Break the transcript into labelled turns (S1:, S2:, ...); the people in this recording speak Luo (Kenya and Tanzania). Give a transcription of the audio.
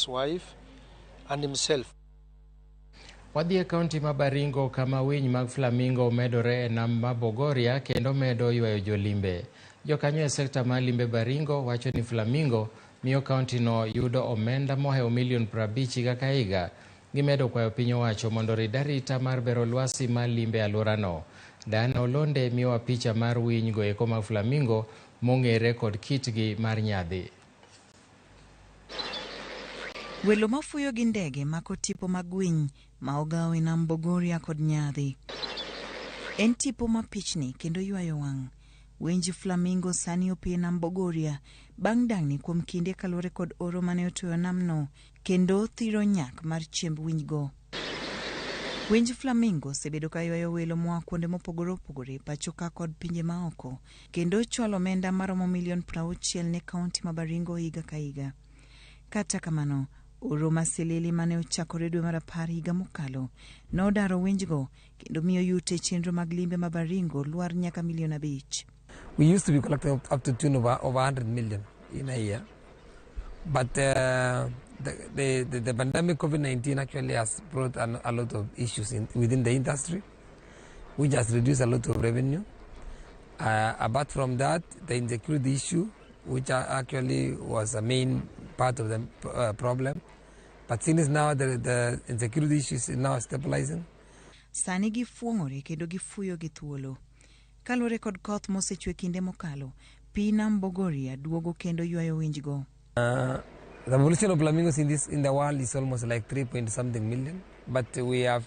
S1: his wife, and himself.
S2: Wadhi e kaunti ma Baringo kama winy mag flamingo medore e nam ma Bogoria kendo medo ywayo jolimbe. Jokanyo e sekta mar limbe Baringo wacho ni flamingo miyo kaunti no yudo omenda mohewo milion 50 higa ka higa. Gimedo kwayo piny owacho mondo rid arita mar bero lwasi mar limbe alworano. Diana Olonde miyowa picha mar winy go eko mag flamingo mong'ere kod kitgi mar nyadhi.
S3: Welo mafuyo gi ndege mako tipo mag winy ma ogawo e nam Bogoria kod nyadhi. En tipo mapichni kendo ywayo wang'. Winj flamingo sani opie nam Bogoria bang' dang'ni kuom kinde kalure kod oro mane otweyo namno kendo thiro nyak mar chiemb winygo. Winj flamingo sebedo ka ywayo welo moa kuonde mopogore opogore pacho ka kod pinje maoko kendo chwalo omenda maromo milion 60 ne kaunti ma Baringo higa ka higa. Kata kamano, oro masilili mane ochakore dwe mar 10 higa mokalo nodaro winjgo kendo miyo yute chenro mag limbe ma Baringo lwar nyaka milion 5.
S4: We used to be collecting up to tune over 100 million in a year, but the pandemic COVID-19 actually has brought a lot of issues within the industry, which has reduced a lot of revenue. Apart from that, the insecurity issue, which actually was a main part of the problem. But since now the insecurity issue is now stabilizing.
S3: Sani gifuong'ore kendo gifuyo gi thuolo. Kalure kod koth mosechwe kinde mokalo, pi nam Bogoria duogo kendo ywayo winjgo.
S4: The population of flamingos in the world is almost like 3 point something million, but we have